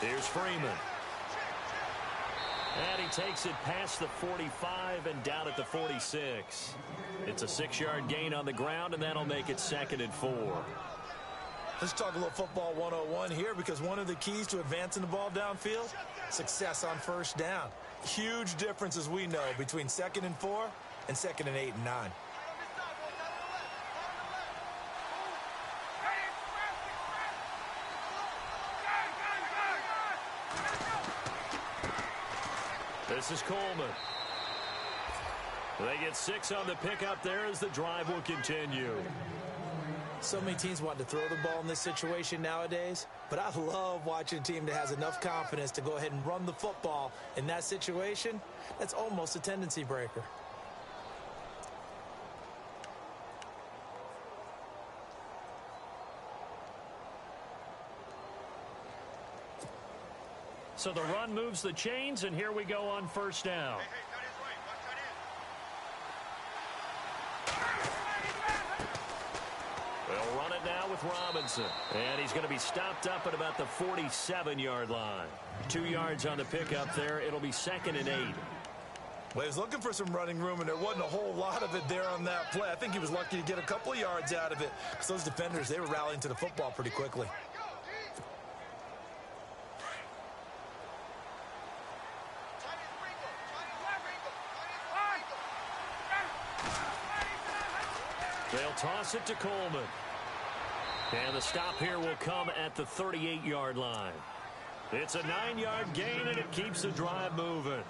Here's Freeman. And he takes it past the 45 and down at the 46. It's a 6-yard gain on the ground, and that'll make it 2nd and 4. Let's talk a little football 101 here, because one of the keys to advancing the ball downfield, success on first down. Huge difference, as we know, between 2nd and 4 and 2nd and 8 and 9. This is Coleman. They get 6 on the pickup there as the drive will continue. So many teams want to throw the ball in this situation nowadays, but I love watching a team that has enough confidence to go ahead and run the football in that situation. That's almost a tendency breaker. So the run moves the chains, and here we go on first down. They'll run it now with Robinson. And he's going to be stopped up at about the 47-yard line. 2 yards on the pickup there. It'll be 2nd and 8. Well, he was looking for some running room, and there wasn't a whole lot of it there on that play. I think he was lucky to get a couple of yards out of it, because those defenders, they were rallying to the football pretty quickly. They'll toss it to Coleman. And the stop here will come at the 38-yard line. It's a 9-yard gain, and it keeps the drive moving.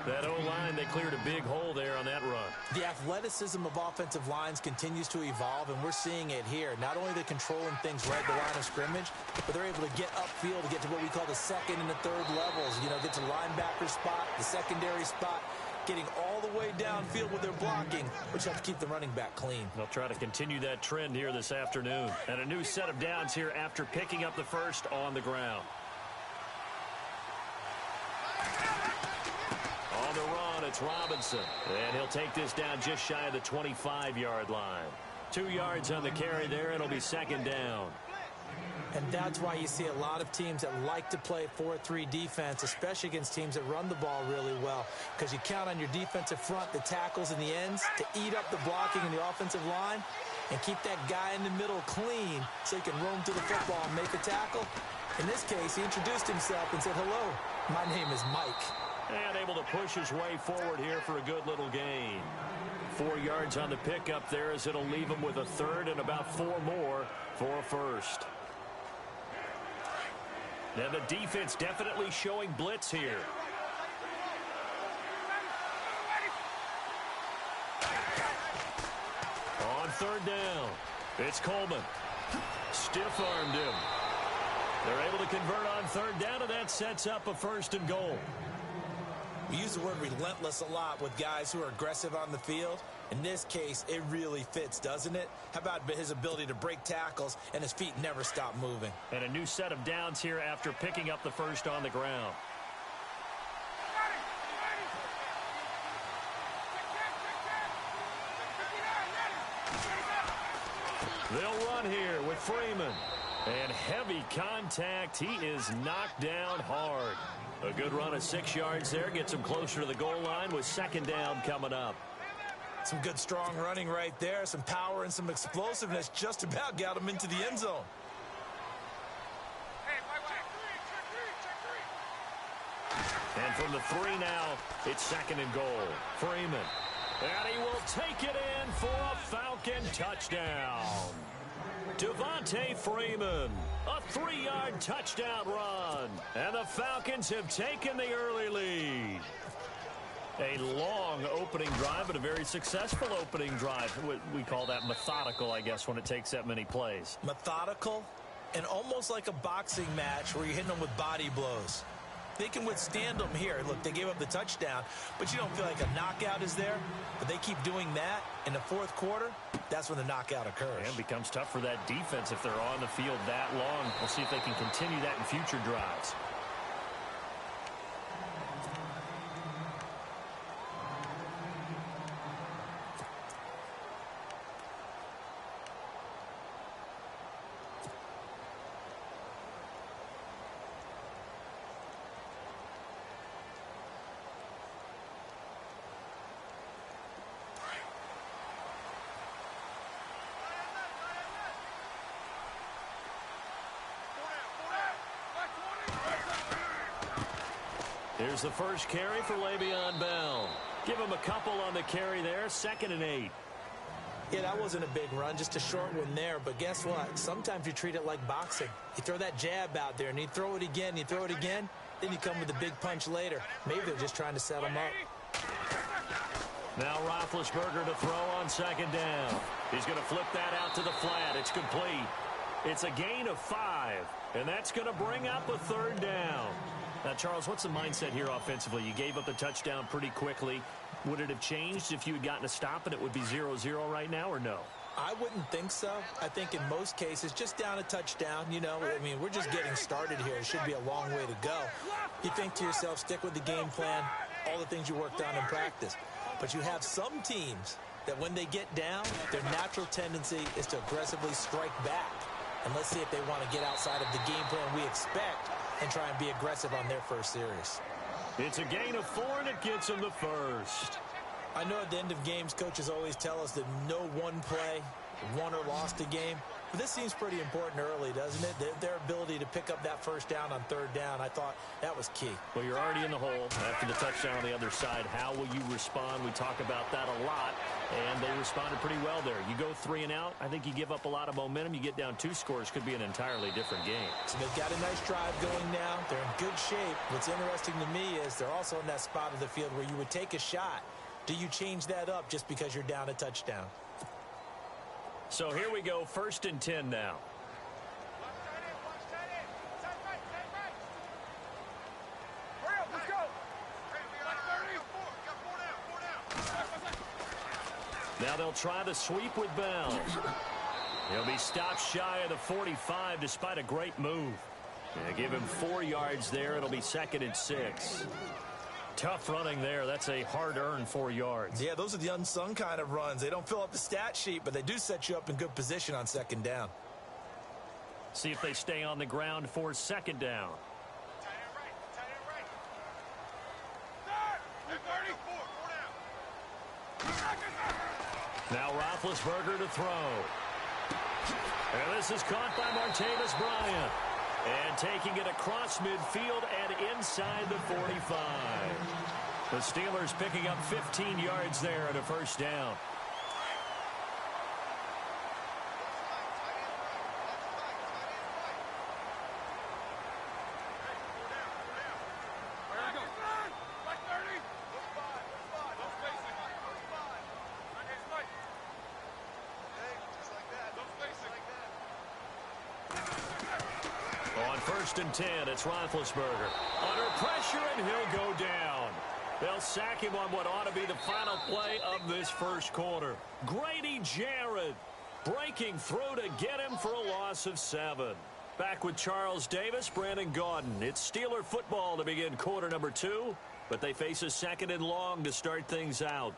That O-line, they cleared a big hole there on that run. The athleticism of offensive lines continues to evolve, and we're seeing it here. Not only are they controlling things right at the line of scrimmage, but they're able to get upfield to get to what we call the 2nd and the 3rd levels. You know, get to linebacker spot, the secondary spot, getting all the way downfield with their blocking, which helps keep the running back clean. They'll try to continue that trend here this afternoon. And a new set of downs here after picking up the first on the ground. On the run, it's Robinson. And he'll take this down just shy of the 25-yard line. 2 yards on the carry there. It'll be 2nd down. And that's why you see a lot of teams that like to play 4-3 defense, especially against teams that run the ball really well, because you count on your defensive front, the tackles and the ends, to eat up the blocking in the offensive line and keep that guy in the middle clean so he can roam to the football and make a tackle. In this case, he introduced himself and said, "Hello, my name is Mike." And able to push his way forward here for a good little gain. 4 yards on the pickup there, as it'll leave him with a 3rd and about 4 more for a 1st. Now the defense definitely showing blitz here. On 3rd down, it's Coleman. Stiff-armed him. They're able to convert on 3rd down, and that sets up a 1st and goal. We use the word relentless a lot with guys who are aggressive on the field. In this case, it really fits, doesn't it? How about his ability to break tackles and his feet never stop moving? And a new set of downs here after picking up the first on the ground. They'll run here with Freeman. And heavy contact. He is knocked down hard. A good run of 6 yards there. Gets him closer to the goal line with 2nd down coming up. Some good, strong running right there. Some power and some explosiveness. Just about got him into the end zone. And from the 3 now, it's 2nd and goal. Freeman. And he will take it in for a Falcon touchdown. Devontae Freeman, a 3-yard touchdown run. And the Falcons have taken the early lead. A long opening drive, but a very successful opening drive. We call that methodical, I guess, when it takes that many plays. Methodical and almost like a boxing match where you're hitting them with body blows. They can withstand them here. Look, they gave up the touchdown, but you don't feel like a knockout is there. But they keep doing that in the 4th quarter. That's when the knockout occurs. And it becomes tough for that defense if they're on the field that long. We'll see if they can continue that in future drives. Here's the first carry for Le'Veon Bell. Give him a couple on the carry there, 2nd and 8. Yeah, that wasn't a big run, just a short one there. But guess what? Sometimes you treat it like boxing. You throw that jab out there, and you throw it again, you throw it again, then you come with a big punch later. Maybe they're just trying to set him up. Now Roethlisberger to throw on 2nd down. He's going to flip that out to the flat. It's complete. It's a gain of 5, and that's going to bring up a 3rd down. Now, Charles, what's the mindset here offensively? You gave up the touchdown pretty quickly. Would it have changed if you had gotten a stop and it would be 0-0 right now, or no? I wouldn't think so. I think in most cases, just down a touchdown, you know, I mean, we're just getting started here. It should be a long way to go. You think to yourself, stick with the game plan, all the things you worked on in practice. But you have some teams that when they get down, their natural tendency is to aggressively strike back. And let's see if they want to get outside of the game plan we expect and try and be aggressive on their first series. It's a gain of 4, and it gets them the first. I know at the end of games, coaches always tell us that no one play won or lost a game. But this seems pretty important early, doesn't it? Their ability to pick up that first down on 3rd down, I thought that was key. Well, you're already in the hole after the touchdown on the other side. How will you respond? We talk about that a lot, and they responded pretty well there. You go 3 and out, I think you give up a lot of momentum. You get down 2 scores, could be an entirely different game. So they've got a nice drive going now. They're in good shape. What's interesting to me is they're also in that spot of the field where you would take a shot. Do you change that up just because you're down a touchdown? So here we go, 1st and 10 now. Now they'll try the sweep with Bell. He'll be stopped shy of the 45 despite a great move. Give him 4 yards there. It'll be 2nd and 6. Tough running there. That's a hard-earned 4 yards. Yeah, those are the unsung kind of runs. They don't fill up the stat sheet, but they do set you up in good position on 2nd down. See if they stay on the ground for 2nd down. Now Roethlisberger to throw. And this is caught by Martavis Bryant. And taking it across midfield and inside the 45. The Steelers picking up 15 yards there at a 1st down. On 1st and 10, it's Roethlisberger. Under pressure, and he'll go down. They'll sack him on what ought to be the final play of this 1st quarter. Grady Jarrett breaking through to get him for a loss of 7. Back with Charles Davis, Brandon Gaudin. It's Steeler football to begin quarter number 2, but they face a 2nd and long to start things out.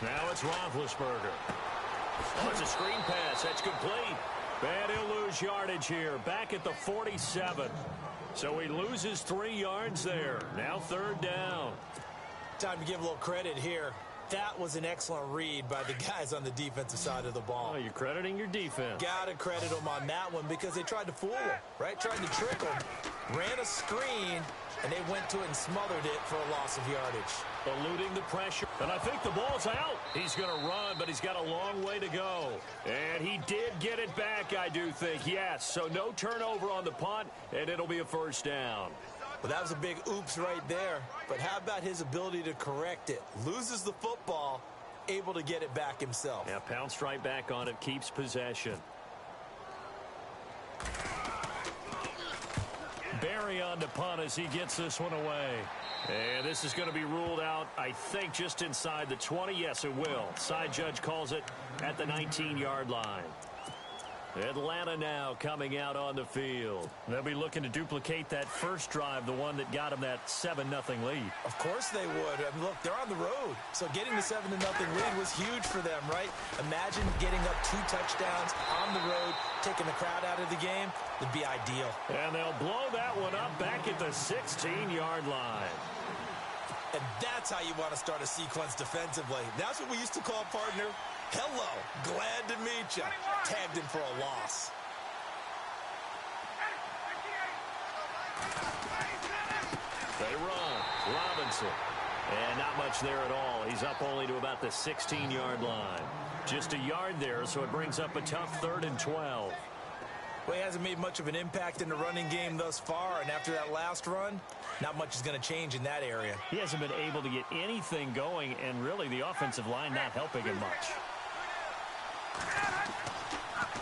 Now it's Roethlisberger. Oh, it's a screen pass. That's complete. And he'll lose yardage here. Back at the 47. So he loses 3 yards there. Now 3rd down. Time to give a little credit here. That was an excellent read by the guys on the defensive side of the ball. Oh, you're crediting your defense. Got to credit them on that one because they tried to fool him, right? Tried to trick him. Ran a screen, and they went to it and smothered it for a loss of yardage. Eluding the pressure. And I think the ball's out. He's going to run, but he's got a long way to go. And he did get it back, I do think. Yes, so no turnover on the punt, and it'll be a 1st down. Well, that was a big oops right there. But how about his ability to correct it? Loses the football, able to get it back himself. Yeah, pounced right back on it, keeps possession. Barry on the punt as he gets this one away. And this is going to be ruled out, I think, just inside the 20. Yes, it will. Side judge calls it at the 19-yard line. Atlanta now coming out on the field. They'll be looking to duplicate that first drive, the one that got them that 7-0 lead. Of course they would. I mean, look, they're on the road. So getting the 7-0 lead was huge for them, right? Imagine getting up 2 touchdowns on the road, taking the crowd out of the game. It'd be ideal. And they'll blow that one up back at the 16-yard line. And that's how you want to start a sequence defensively. That's what we used to call, partner, hello, glad to meet you. Tagged him for a loss. They run. Robinson. And not much there at all. He's up only to about the 16-yard line. Just a yard there, so it brings up a tough 3rd and 12. Well, he hasn't made much of an impact in the running game thus far, and after that last run, not much is going to change in that area. He hasn't been able to get anything going, and really the offensive line not helping him much.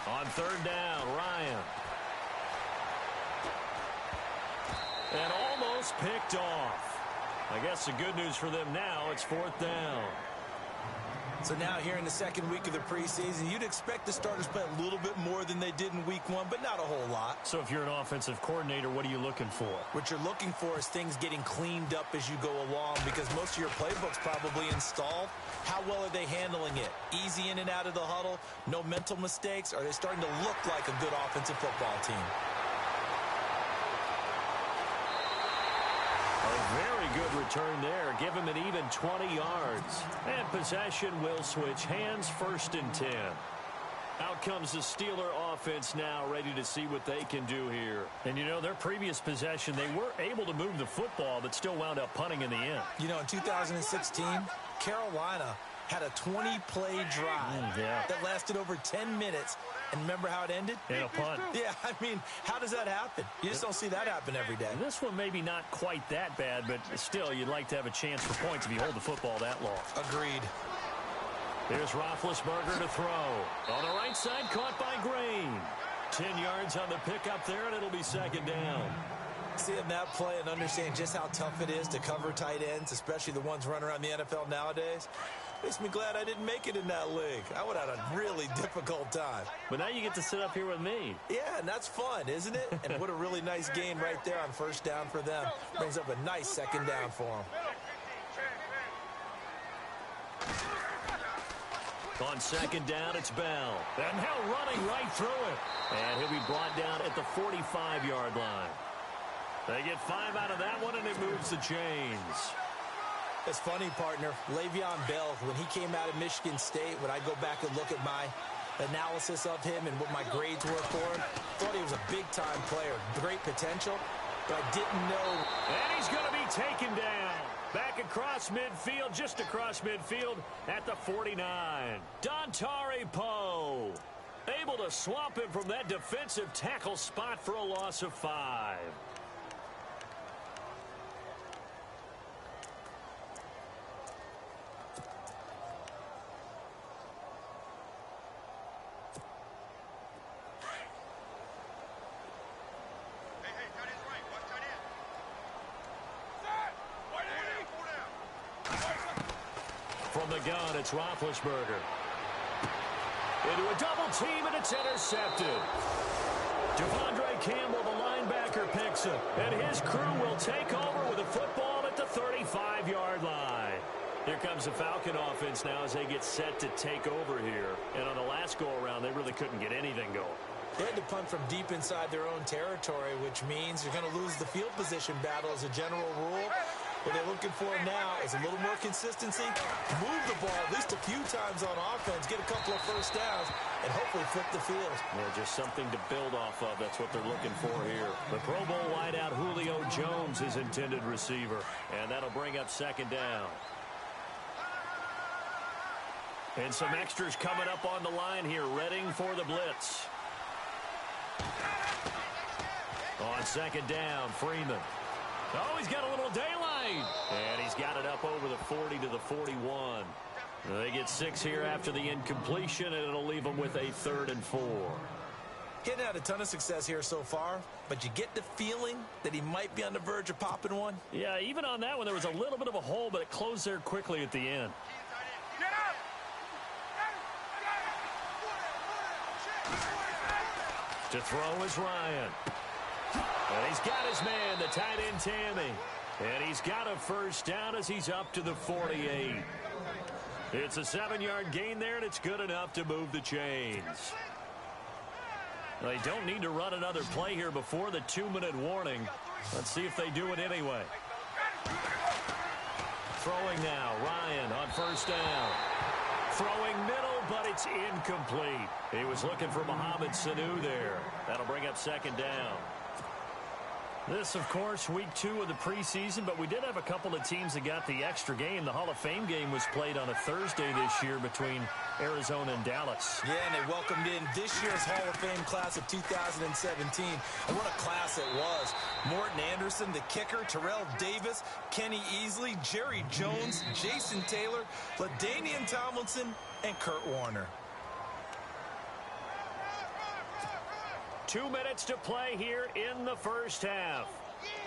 On 3rd down, Ryan. And almost picked off. I guess the good news for them now, it's 4th down. So now here in the 2nd week of the preseason, you'd expect the starters play a little bit more than they did in week 1, but not a whole lot. So if you're an offensive coordinator, what are you looking for? What you're looking for is things getting cleaned up as you go along, because most of your playbook's probably installed. How well are they handling it? Easy in and out of the huddle? No mental mistakes? Are they starting to look like a good offensive football team? Very good return there. Give him an even 20 yards. And possession will switch hands, 1st and 10. Out comes the Steeler offense now, ready to see what they can do here. And, you know, their previous possession, they were able to move the football, but still wound up punting in the end. You know, in 2016, Carolina had a 20-play drive that lasted over 10 minutes. And remember how it ended? In a punt. Yeah, I mean, how does that happen? You just don't see that happen every day. This one maybe not quite that bad, but still, you'd like to have a chance for points if you hold the football that long. Agreed. Here's Roethlisberger to throw. On the right side, caught by Green. 10 yards on the pickup there, and it'll be 2nd down. Seeing that play and understand just how tough it is to cover tight ends, especially the ones running around the NFL nowadays, makes me glad I didn't make it in that league. I would have had a really difficult time. But now you get to sit up here with me. Yeah, and that's fun, isn't it? And what a really nice gain right there on 1st down for them. Brings up a nice 2nd down for them. On 2nd down, it's Bell. And now running right through it. And he'll be brought down at the 45-yard line. They get 5 out of that one, and it moves the chains. It's funny, partner. Le'Veon Bell, when he came out of Michigan State, when I go back and look at my analysis of him and what my grades were for him, thought he was a big-time player, great potential, but I didn't know. And he's going to be taken down. Back across midfield, just across midfield at the 49. Dontari Poe able to swamp him from that defensive tackle spot for a loss of 5. From the gun, it's Roethlisberger. Into a double team, and it's intercepted. Devondre Campbell, the linebacker, picks it. And his crew will take over with a football at the 35-yard line. Here comes the Falcon offense now as they get set to take over here. And on the last go-around, they really couldn't get anything going. They had to punt from deep inside their own territory, which means you're going to lose the field position battle as a general rule. What they're looking for now is a little more consistency, move the ball at least a few times on offense, get a couple of 1st downs, and hopefully flip the field. Yeah, just something to build off of. That's what they're looking for here. The Pro Bowl wideout Julio Jones is intended receiver, and that'll bring up 2nd down. And some extras coming up on the line here, readying for the blitz. On 2nd down, Freeman. Oh, he's got a little daylight. And he's got it up over the 40 to the 41. They get 6 here after the incompletion, and it'll leave them with a 3rd and 4. He hadn't had a ton of success here so far, but you get the feeling that he might be on the verge of popping one. Yeah, even on that one, there was a little bit of a hole, but it closed there quickly at the end. To throw is Ryan. And he's got his man, the tight end, Tammy. And he's got a first down as he's up to the 48. It's a 7-yard gain there, and it's good enough to move the chains. They don't need to run another play here before the 2-minute warning. Let's see if they do it anyway. Throwing now, Ryan on first down. Throwing middle, but it's incomplete. He was looking for Mohamed Sanu there. That'll bring up second down. This, of course, week 2 of the preseason, but we did have a couple of teams that got the extra game. The Hall of Fame game was played on a Thursday this year between Arizona and Dallas. Yeah, and they welcomed in this year's Hall of Fame class of 2017. And what a class it was. Morton Anderson, the kicker, Terrell Davis, Kenny Easley, Jerry Jones, Jason Taylor, LaDainian Tomlinson, and Kurt Warner. 2 minutes to play here in the first half.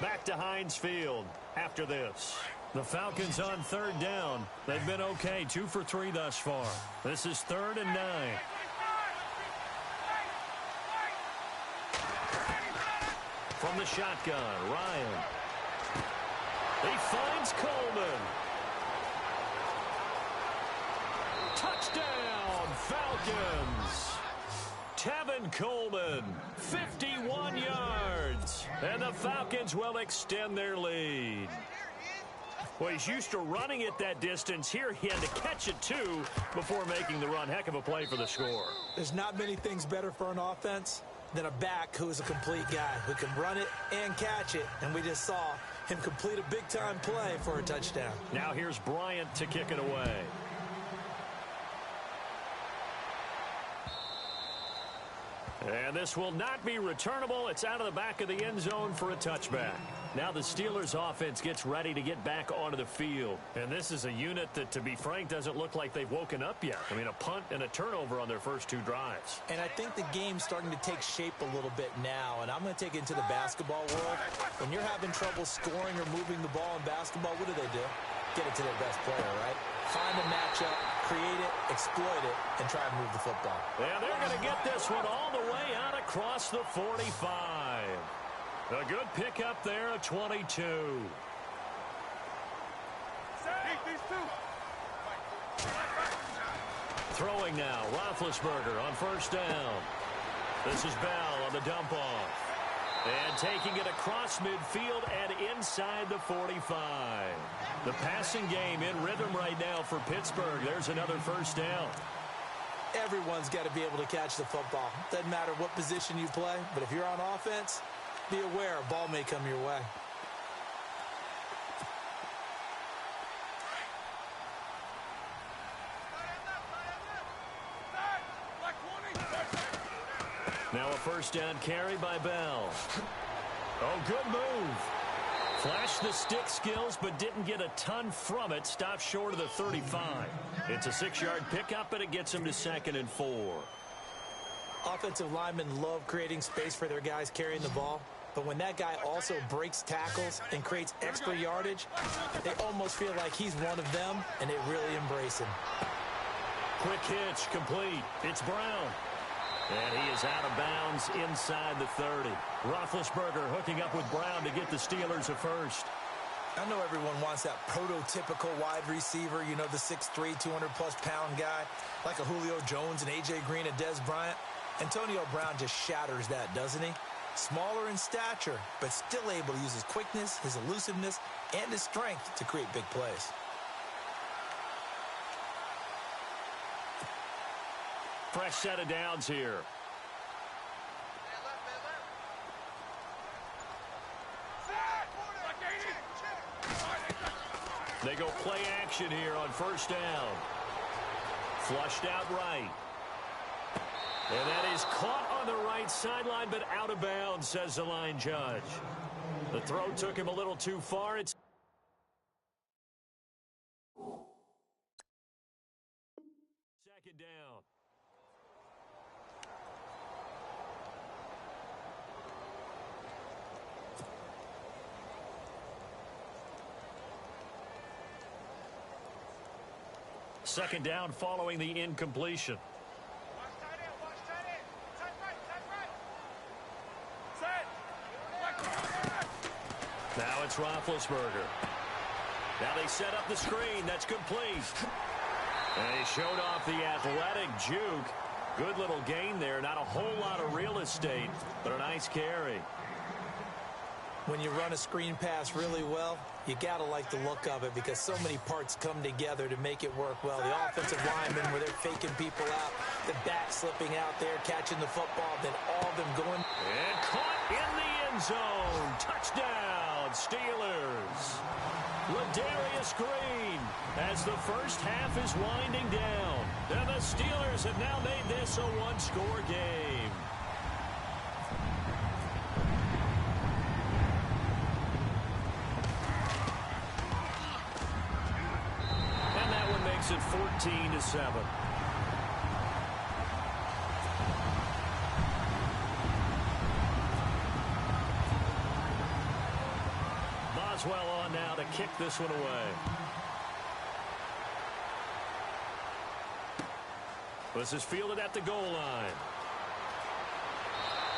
Back to Heinz Field after this. The Falcons on third down. They've been okay, 2 for 3 thus far. This is 3rd and 9. From the shotgun, Ryan. He finds Coleman. Touchdown, Falcons. Tevin Coleman, 51 yards. And the Falcons will extend their lead. Well, he's used to running it that distance. Here he had to catch it, too, before making the run. Heck of a play for the score. There's not many things better for an offense than a back who is a complete guy who can run it and catch it. And we just saw him complete a big-time play for a touchdown. Now here's Bryant to kick it away. And this will not be returnable. It's out of the back of the end zone for a touchback. Now the Steelers offense gets ready to get back onto the field. And this is a unit that, to be frank, doesn't look like they've woken up yet. I mean, a punt and a turnover on their first 2 drives. And I think the game's starting to take shape a little bit now. And I'm going to take it into the basketball world. When you're having trouble scoring or moving the ball in basketball, what do? Get it to their best player, right? Find a matchup, create it, exploit it, and try and move the football. Yeah, they're going to get this one all the way out across the 45. A good pickup there at 22. Throwing now, Roethlisberger on first down. This is Bell on the dump off. And taking it across midfield and inside the 45. The passing game in rhythm right now for Pittsburgh. There's another first down. Everyone's got to be able to catch the football. Doesn't matter what position you play, but if you're on offense, be aware a ball may come your way. Now a first down carry by Bell. Oh, good move. Flashed the stick skills, but didn't get a ton from it. Stopped short of the 35. It's a 6-yard pickup, and it gets him to 2nd and 4. Offensive linemen love creating space for their guys carrying the ball. But when that guy also breaks tackles and creates extra yardage, they almost feel like he's one of them, and they really embrace him. Quick hitch, complete. It's Brown. And he is out of bounds inside the 30. Roethlisberger hooking up with Brown to get the Steelers a first. I know everyone wants that prototypical wide receiver, you know, the 6'3", 200-plus pound guy, like a Julio Jones and A.J. Green and Dez Bryant. Antonio Brown just shatters that, doesn't he? Smaller in stature, but still able to use his quickness, his elusiveness, and his strength to create big plays. Fresh set of downs here. They go play action here on first down. Flushed out right. And that is caught on the right sideline, but out of bounds, says the line judge. The throw took him a little too far. It's second down. Second down following the incompletion. it's Roethlisberger. Now they set up the screen. That's complete. And he showed off the athletic juke. Good little gain there. Not a whole lot of real estate, but a nice carry. When you run a screen pass really well, you got to like the look of it because so many parts come together to make it work well. The offensive linemen, where they're faking people out, the back slipping out there, catching the football, then all of them going. And caught in the end zone. Touchdown, Steelers. Ladarius Green as the first half is winding down. And the Steelers have now made this a one-score game. And that one makes it 14-7. Boswell on now to kick this one away. This is fielded at the goal line.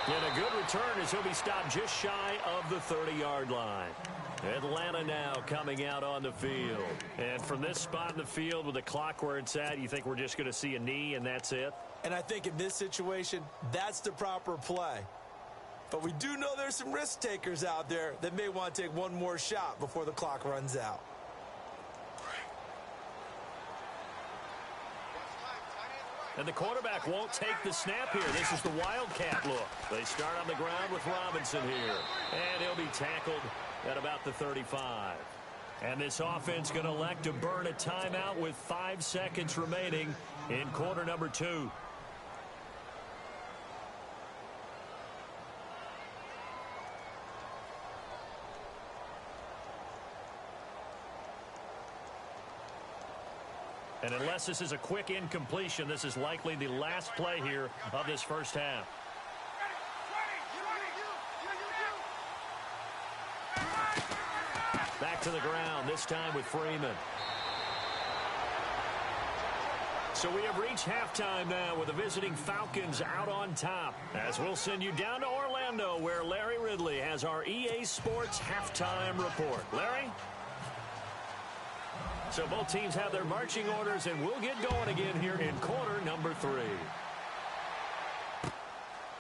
And a good return as he'll be stopped just shy of the 30-yard line. Atlanta now coming out on the field. And from this spot in the field with the clock where it's at, you think we're just going to see a knee and that's it? And I think in this situation, that's the proper play. But we do know there's some risk takers out there that may want to take one more shot before the clock runs out. And the quarterback won't take the snap here. This is the Wildcat look. They start on the ground with Robinson here. And he'll be tackled at about the 35. And this offense going to elect to burn a timeout with 5 seconds remaining in quarter number 2. And unless this is a quick incompletion, this is likely the last play here of this first half. Back to the ground, this time with Freeman. So we have reached halftime now with the visiting Falcons out on top. As we'll send you down to Orlando where Larry Ridley has our EA Sports halftime report. Larry? So both teams have their marching orders, and we'll get going again here in quarter number 3.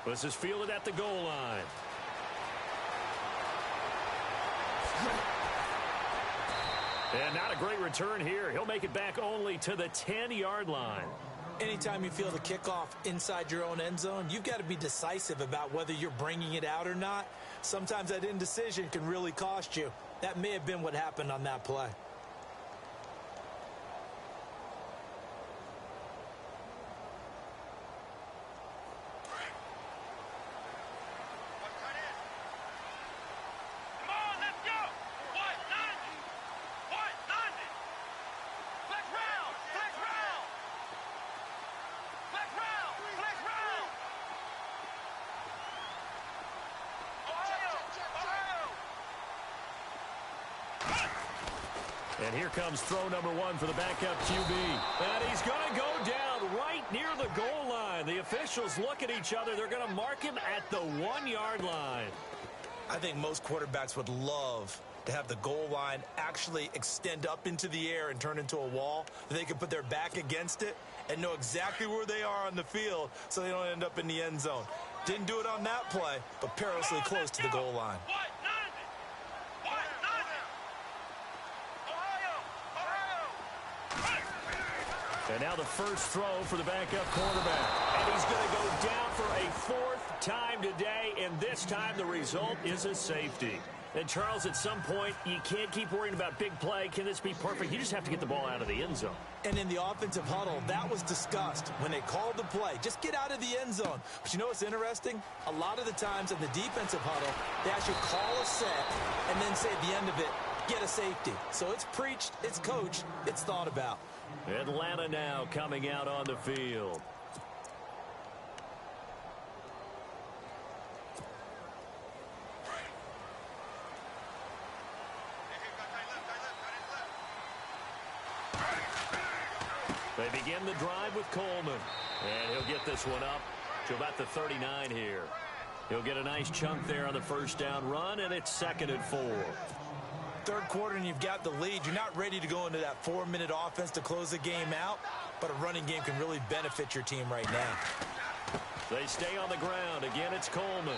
This is fielded at the goal line. And not a great return here. He'll make it back only to the 10-yard line. Anytime you feel the kickoff inside your own end zone, you've got to be decisive about whether you're bringing it out or not. Sometimes that indecision can really cost you. That may have been what happened on that play. And here comes throw number 1 for the backup QB. And he's going to go down right near the goal line. The officials look at each other. They're going to mark him at the 1-yard line. I think most quarterbacks would love to have the goal line actually extend up into the air and turn into a wall. They can put their back against it and know exactly where they are on the field so they don't end up in the end zone. Didn't do it on that play, but perilously close to the goal line. And now the first throw for the backup quarterback. And he's going to go down for a 4th time today, and this time the result is a safety. And, Charles, at some point, you can't keep worrying about big play. Can this be perfect? You just have to get the ball out of the end zone. And in the offensive huddle, that was discussed when they called the play. Just get out of the end zone. But you know what's interesting? A lot of the times in the defensive huddle, they actually call a set and then say at the end of it, get a safety. So it's preached, it's coached, it's thought about. Atlanta now coming out on the field. They begin the drive with Coleman. And he'll get this one up to about the 39 here. He'll get a nice chunk there on the first down run, and it's 2nd and 4. third quarter and you've got the lead, you're not ready to go into that 4-minute offense to close the game out, but a running game can really benefit your team right now. They stay on the ground. Again, it's Coleman.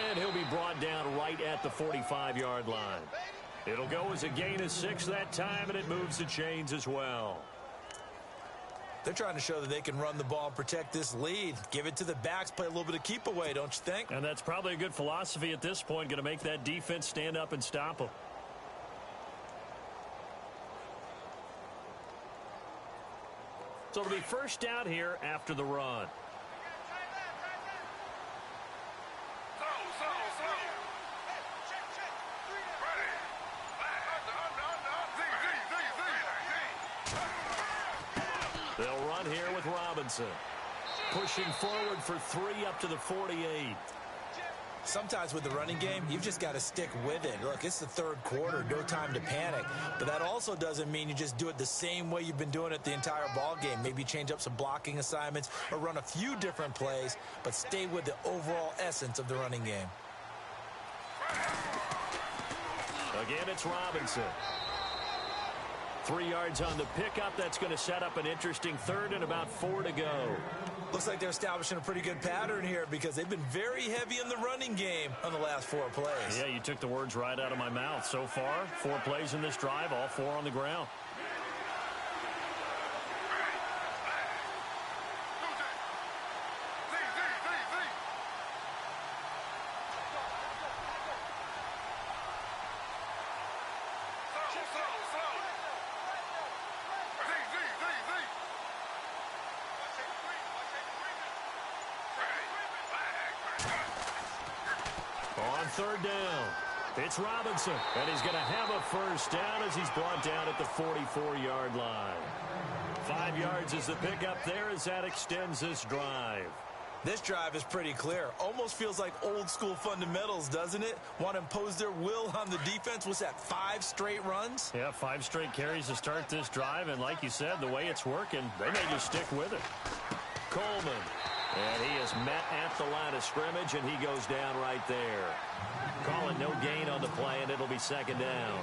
And he'll be brought down right at the 45-yard line. It'll go as a gain of 6 that time, and it moves the chains as well. They're trying to show that they can run the ball and protect this lead. Give it to the backs, play a little bit of keep away, don't you think? And that's probably a good philosophy at this point, going to make that defense stand up and stop them. So it'll be first down here after the run. They'll run here with Robinson. Pushing forward for 3 up to the 48. Sometimes with the running game, you've just got to stick with it. Look, it's the third quarter, no time to panic. But that also doesn't mean you just do it the same way you've been doing it the entire ball game. Maybe change up some blocking assignments or run a few different plays, but stay with the overall essence of the running game. Again, it's Robinson. 3 yards on the pickup. That's going to set up an interesting third and about 4 to go. Looks like they're establishing a pretty good pattern here because they've been very heavy in the running game on the last 4 plays. Yeah, you took the words right out of my mouth. So far, 4 plays in this drive, all 4 on the ground. On third down, it's Robinson, and he's going to have a first down as he's brought down at the 44-yard line. 5 yards is the pickup there as that extends this drive. This drive is pretty clear. Almost feels like old school fundamentals, doesn't it? Want to impose their will on the defense. Was that 5 straight runs? Yeah, 5 straight carries to start this drive, and like you said, the way it's working, they may just stick with it. Coleman. And he is met at the line of scrimmage, and he goes down right there. Call it no gain on the play, and it'll be second down.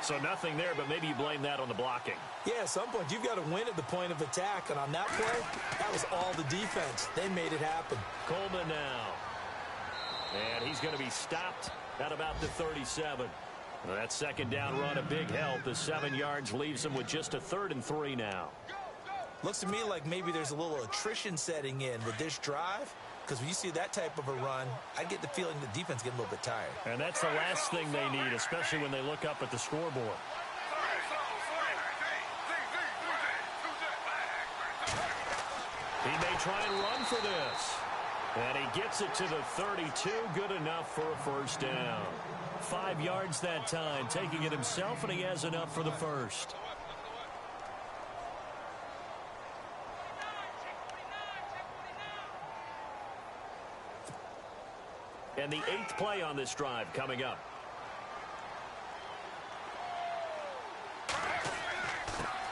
So nothing there, but maybe you blame that on the blocking. Yeah, at some point, you've got to win at the point of attack. And on that play, that was all the defense. They made it happen. Coleman now. And he's going to be stopped at about the 37. That second down run, a big help. The 7 yards leaves him with just a 3rd and 3 now. Looks to me like maybe there's a little attrition setting in with this drive, because when you see that type of a run, I get the feeling the defense getting a little bit tired. And that's the last thing they need, especially when they look up at the scoreboard. He may try and run for this. And he gets it to the 32, good enough for a first down. 5 yards that time, taking it himself, and he has enough for the first. And the 8th play on this drive coming up.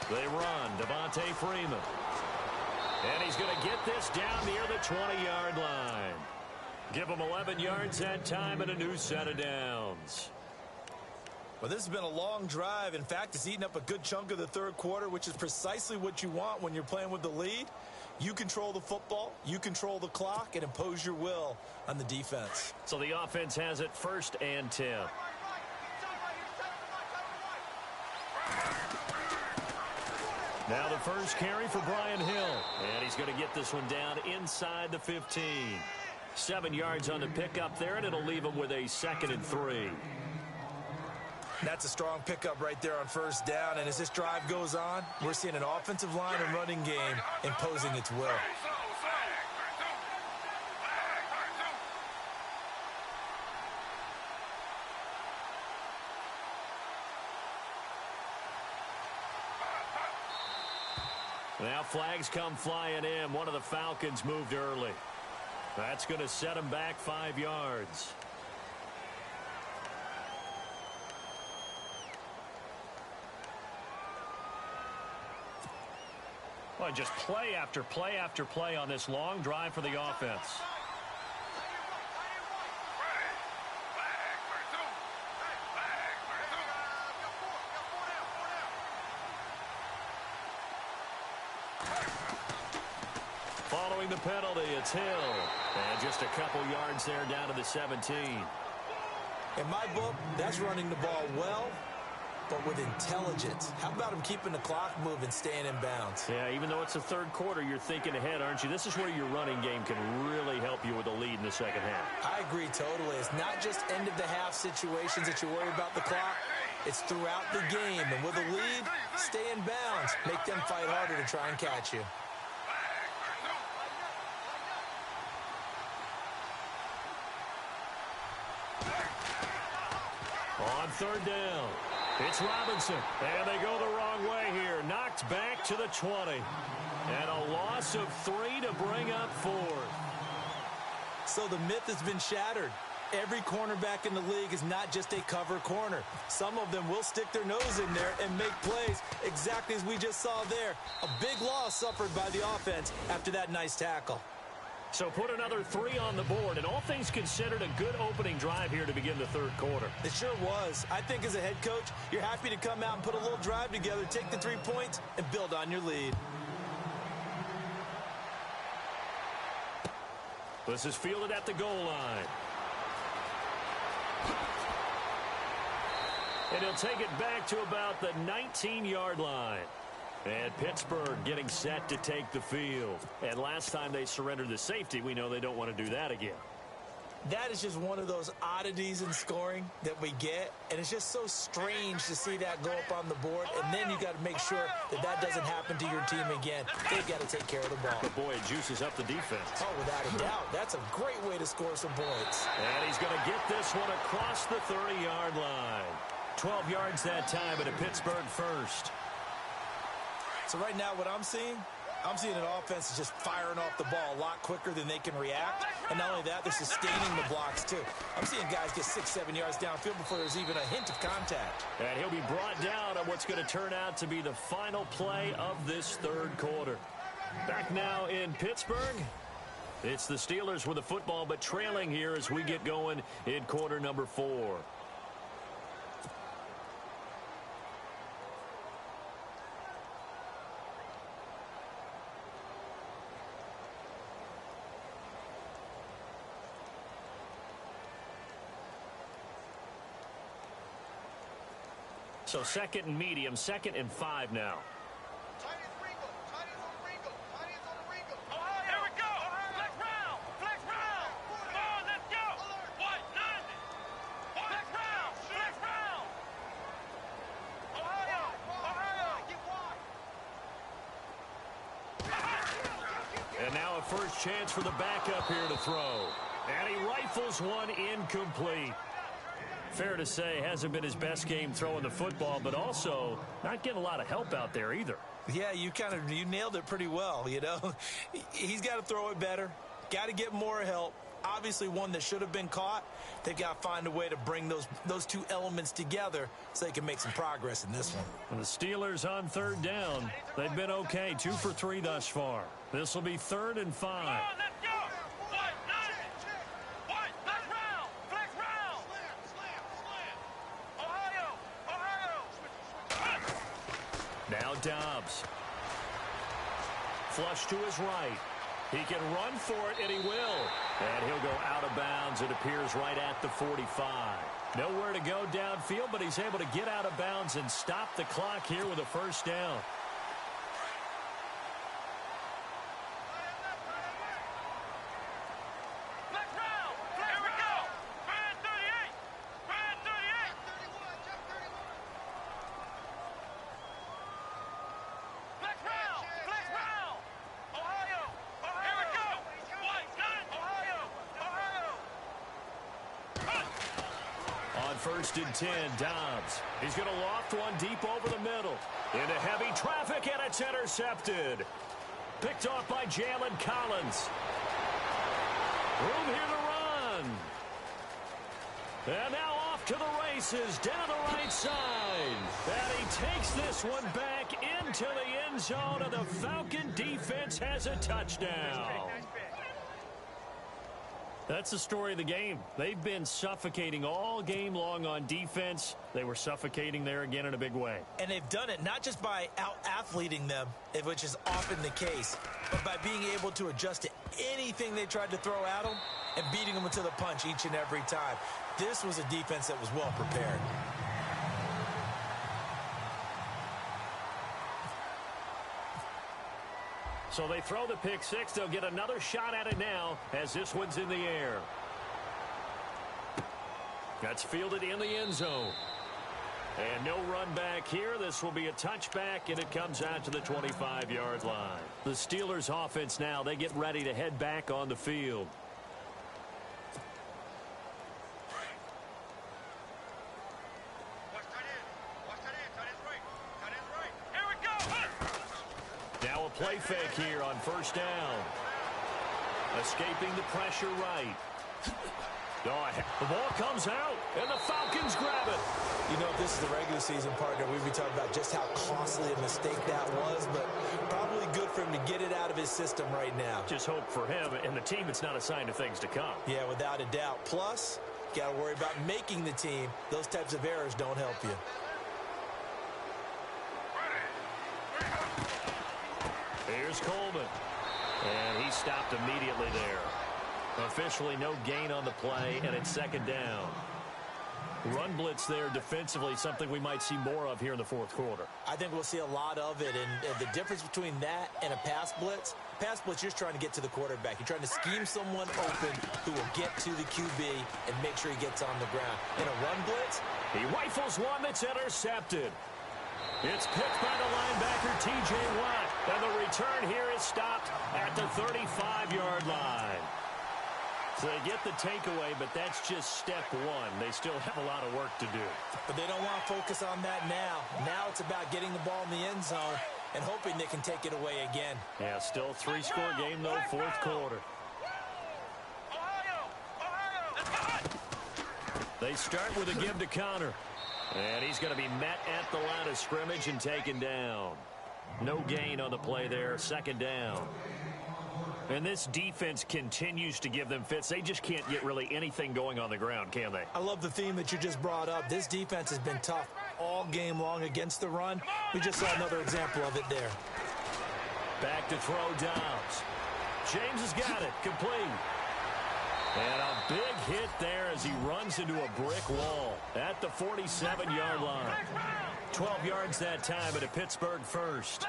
They run. Devontae Freeman. And he's going to get this down near the 20-yard line. Give him 11 yards that time and a new set of downs. Well, this has been a long drive. In fact, it's eaten up a good chunk of the third quarter, which is precisely what you want when you're playing with the lead. You control the football, you control the clock, and impose your will on the defense. So the offense has it 1st and 10. Now the first carry for Brian Hill. And he's going to get this one down inside the 15. 7 yards on the pickup there, and it'll leave him with a 2nd and 3. That's a strong pickup right there on first down. And as this drive goes on, we're seeing an offensive line and running game imposing its will. Now flags come flying in. One of the Falcons moved early. That's going to set him back 5 yards. Well, just play after play after play on this long drive for the offense. Following the penalty, it's Hill. And just a couple yards there down to the 17. In my book, that's running the ball well, but with intelligence. How about him keeping the clock moving, staying in bounds? Yeah, even though it's the third quarter, you're thinking ahead, aren't you? This is where your running game can really help you with a lead in the second half. I agree totally. It's not just end-of-the-half situations that you worry about the clock. It's throughout the game. And with a lead, stay in bounds. Make them fight harder to try and catch you. On third down, it's Robinson, and they go the wrong way here. Knocked back to the 20. And a loss of 3 to bring up 4. So the myth has been shattered. Every cornerback in the league is not just a cover corner. Some of them will stick their nose in there and make plays exactly as we just saw there. A big loss suffered by the offense after that nice tackle. So put another 3 on the board, and all things considered, a good opening drive here to begin the third quarter. It sure was. I think as a head coach, you're happy to come out and put a little drive together, take the 3 points, and build on your lead. This is fielded at the goal line. And he'll take it back to about the 19-yard line. And Pittsburgh getting set to take the field. And last time they surrendered the safety, we know they don't want to do that again. That is just one of those oddities in scoring that we get. And it's just so strange to see that go up on the board. And then you got to make sure that that doesn't happen to your team again. They've got to take care of the ball. But boy, it juices up the defense. Oh, without a doubt. That's a great way to score some points. And he's going to get this one across the 30-yard line. 12 yards that time at a Pittsburgh first. So right now what I'm seeing an offense that's just firing off the ball a lot quicker than they can react. And not only that, they're sustaining the blocks too. I'm seeing guys get 6-7 yards downfield before there's even a hint of contact. And he'll be brought down on what's going to turn out to be the final play of this third quarter. Back now in Pittsburgh. It's the Steelers with the football, but trailing here as we get going in quarter number 4. So second and medium, 2nd and 5 now. And now a first chance for the backup here to throw. And he rifles one incomplete. Fair to say, hasn't been his best game throwing the football, but also not getting a lot of help out there either. Yeah, you nailed it pretty well, you know. He's got to throw it better, got to get more help. Obviously one that should have been caught. They've got to find a way to bring those two elements together so they can make some progress in this one. And the Steelers on third down. They've been okay, 2 for 3 thus far. This will be 3rd and 5. Now Dobbs. Flush to his right. He can run for it, and he will. And he'll go out of bounds. It appears right at the 45. Nowhere to go downfield, but he's able to get out of bounds and stop the clock here with a first down. First and 10, Dobbs. He's going to loft one deep over the middle. Into heavy traffic, and it's intercepted. Picked off by Jalen Collins. Room here to run. And now off to the races, down the right side. And he takes this one back into the end zone, and the Falcon defense has a touchdown. That's the story of the game. They've been suffocating all game long on defense. They were suffocating there again in a big way. And they've done it not just by out-athleting them, which is often the case, but by being able to adjust to anything they tried to throw at them and beating them to the punch each and every time. This was a defense that was well prepared. So they throw the pick six. They'll get another shot at it now as this one's in the air. That's fielded in the end zone. And no run back here. This will be a touchback, and it comes out to the 25-yard line. The Steelers' offense now, they get ready to head back on the field. Now a play fake here on first down. Escaping the pressure right. Oh, the ball comes out, and the Falcons grab it. You know, if this is the regular season, partner, we'd be talking about just how costly a mistake that was, but probably good for him to get it out of his system right now. Just hope for him and the team it's not a sign of things to come. Yeah, without a doubt. Plus, got to worry about making the team. Those types of errors don't help you. Here's Coleman. And he stopped immediately there. Officially no gain on the play, and it's second down. Run blitz there defensively, something we might see more of here in the fourth quarter. I think we'll see a lot of it, and the difference between that and a pass blitz, you're just trying to get to the quarterback. You're trying to scheme someone open who will get to the QB and make sure he gets on the ground. In a run blitz, he rifles one that's intercepted. It's picked by the linebacker, T.J. Watt, and the return here is stopped at the 35-yard line. So they get the takeaway, but that's just step one. They still have a lot of work to do. But they don't want to focus on that now. Now it's about getting the ball in the end zone and hoping they can take it away again. Yeah, still three-score game, though, fourth quarter. They start with a give to Connor. And he's going to be met at the line of scrimmage and taken down. No gain on the play there, second down. And this defense continues to give them fits. They just can't get really anything going on the ground, can they? I love the theme that you just brought up. This defense has been tough all game long against the run. We just saw another example of it there. Back to throw Downs. James has got it, complete. And a big hit there as he runs into a brick wall at the 47-yard line. 12 yards that time at a Pittsburgh first.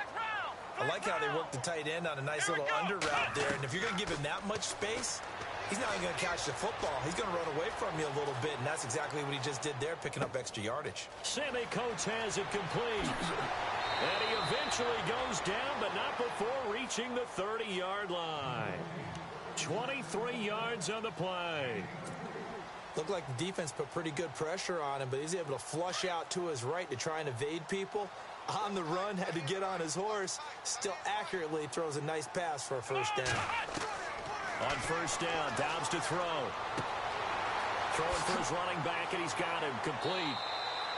I like how they work the tight end on a nice little under route there. And if you're going to give him that much space, he's not even going to catch the football. He's going to run away from you a little bit, and that's exactly what he just did there, picking up extra yardage. Sammy Coates has it complete. And he eventually goes down, but not before reaching the 30-yard line. 23 yards on the play. Looked like the defense put pretty good pressure on him, but he's able to flush out to his right to try and evade people. On the run, had to get on his horse. Still accurately throws a nice pass for a first down. On first down, Downs to throw. Throwing for his running back, and he's got him complete.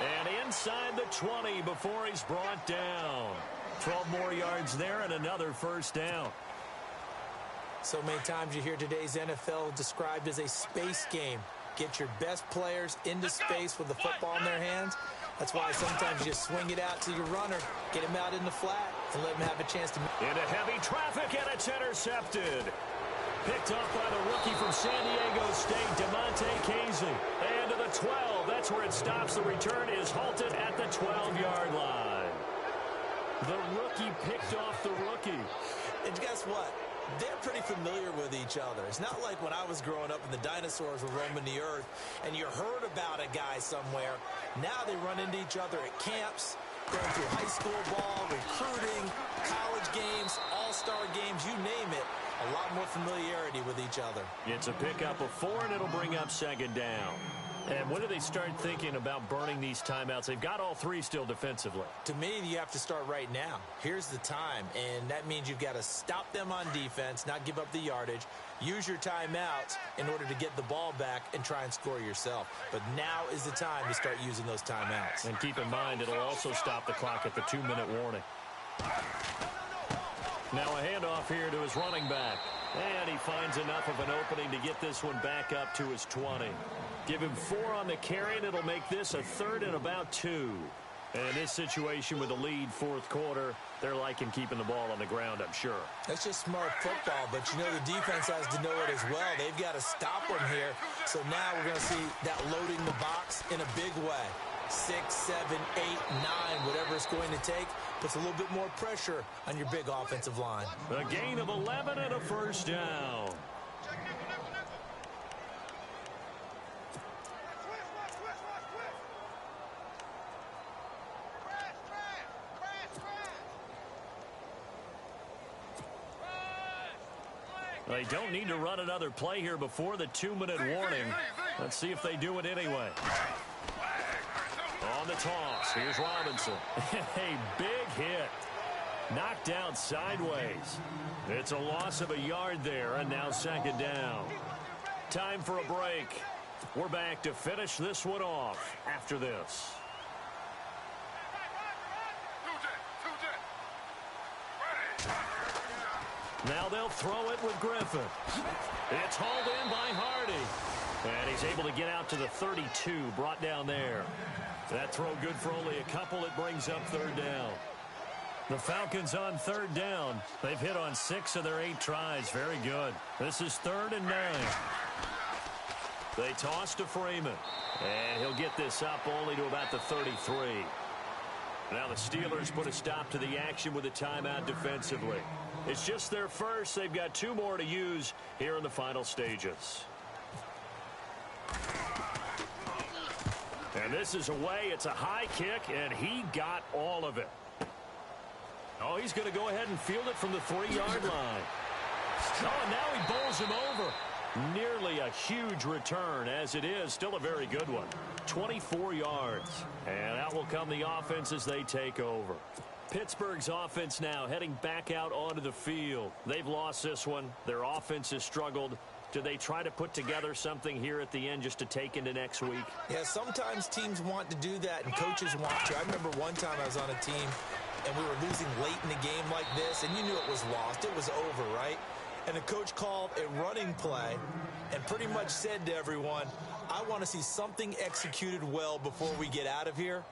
And inside the 20 before he's brought down. 12 more yards there and another first down. So many times you hear today's NFL described as a space game. Get your best players into space with the football in their hands. That's why sometimes you just swing it out to your runner, get him out in the flat, and let him have a chance to... Into heavy traffic, and it's intercepted. Picked up by the rookie from San Diego State, Damontae Casey. And to the 12, that's where it stops. The return is halted at the 12-yard line. The rookie picked off the rookie. And guess what? They're pretty familiar with each other. It's not like when I was growing up and the dinosaurs were roaming the earth and you heard about a guy somewhere. Now they run into each other at camps, going through high school ball, recruiting, college games, all-star games, you name it. A lot more familiarity with each other. It's a pickup of 4, and it'll bring up second down. And when do they start thinking about burning these timeouts? They've got all 3 still defensively. To me, you have to start right now. Here's the time, and that means you've got to stop them on defense, not give up the yardage, use your timeouts in order to get the ball back and try and score yourself. But now is the time to start using those timeouts. And keep in mind, it'll also stop the clock at the 2-minute warning. Now a handoff here to his running back. And he finds enough of an opening to get this one back up to his 20. Give him 4 on the carry, and it'll make this a 3rd and about 2. And in this situation with the lead fourth quarter, they're liking keeping the ball on the ground, I'm sure. That's just smart football, but you know the defense has to know it as well. They've got to stop them here. So now we're going to see that loading the box in a big way. 6, 7, 8, 9, whatever it's going to take, puts a little bit more pressure on your big offensive line. A gain of 11 and a first down. They don't need to run another play here before the 2-minute warning. Let's see if they do it anyway. On the toss, here's Robinson. A big hit. Knocked down sideways. It's a loss of a yard there, and now 2nd down. Time for a break. We're back to finish this one off after this. Now they'll throw it with Griffin. It's hauled in by Hardy. And he's able to get out to the 32, brought down there. That throw good for only a couple. It brings up 3rd down. The Falcons on 3rd down. They've hit on 6 of their 8 tries. Very good. This is 3rd and 9. They toss to Freeman. And he'll get this up only to about the 33. Now the Steelers put a stop to the action with a timeout defensively. It's just their first. They've got 2 more to use here in the final stages. And this is away. It's a high kick, and he got all of it. Oh, he's going to go ahead and field it from the 3-yard line. Oh, and now he bowls him over. Nearly a huge return, as it is. Still a very good one. 24 yards. And out will come the offense as they take over. Pittsburgh's offense now heading back out onto the field. They've lost this one. Their offense has struggled. Do they try to put together something here at the end just to take into next week? Yeah, sometimes teams want to do that and coaches want to. I remember one time I was on a team and we were losing late in the game like this, and you knew it was lost. It was over, right? And the coach called a running play and pretty much said to everyone, I want to see something executed well before we get out of here.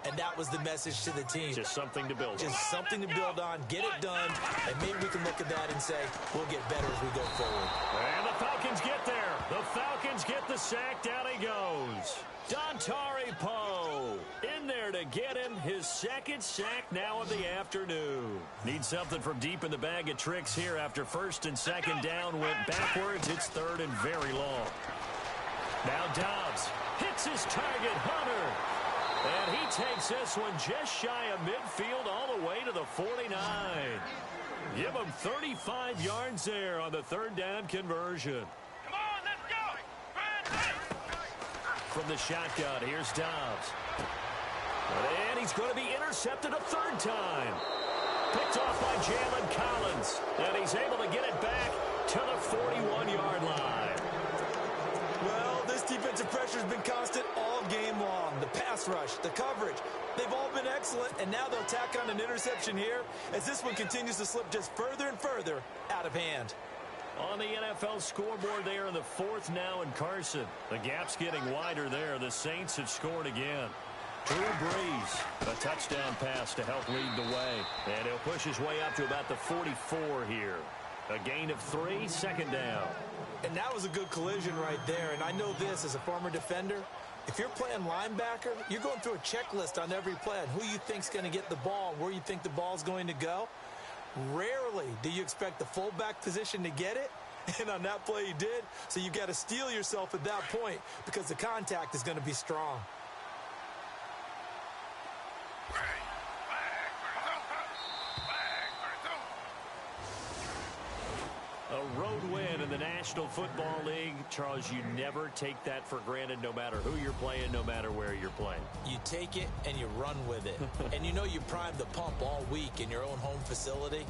And that was the message to the team. Just something to build on. Just something to build on, get it done, and maybe we can look at that and say, we'll get better as we go forward. And the Falcons get there. The Falcons get the sack. Down he goes. Dontari Poe in there to get him his 2nd sack now of the afternoon. Needs something from deep in the bag of tricks here after 1st and 2nd down went backwards. It's 3rd and very long. Now Dobbs hits his target, Hunter. And he takes this one just shy of midfield all the way to the 49. Give him 35 yards there on the 3rd down conversion. Come on, let's go. From the shotgun, here's Dobbs. And he's going to be intercepted a 3rd time. Picked off by Jalen Collins. And he's able to get it back to the 41-yard line. Well, this defensive pressure has been constant all game long. The pass rush, the coverage, they've all been excellent, and now they'll tack on an interception here as this one continues to slip just further and further out of hand. On the NFL scoreboard, they are in the 4th now in Carson. The gap's getting wider there. The Saints have scored again. Drew Brees, a touchdown pass to help lead the way. And he'll push his way up to about the 44 here. A gain of 3, 2nd down. And that was a good collision right there. And I know this as a former defender. If you're playing linebacker, you're going through a checklist on every play on who you think's going to get the ball, where you think the ball's going to go. Rarely do you expect the fullback position to get it. And on that play he did. So you got to steel yourself at that point because the contact is going to be strong. A road win in the National Football League. Charles, you never take that for granted no matter who you're playing, no matter where you're playing. You take it and you run with it. And you know you primed the pump all week in your own home facility.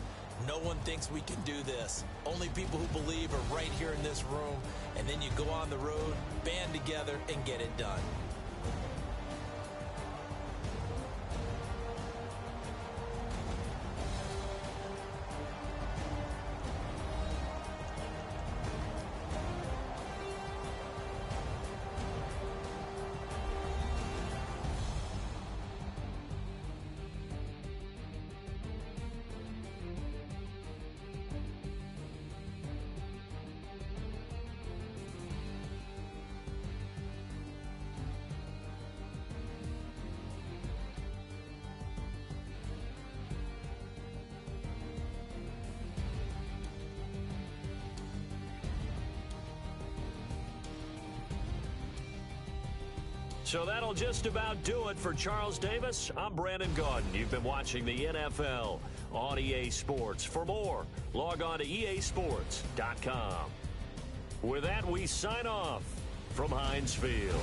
No one thinks we can do this. Only people who believe are right here in this room. And then you go on the road, band together, and get it done. So that'll just about do it for Charles Davis. I'm Brandon Gaudin. You've been watching the NFL on EA Sports. For more, log on to easports.com. With that, we sign off from Heinz Field.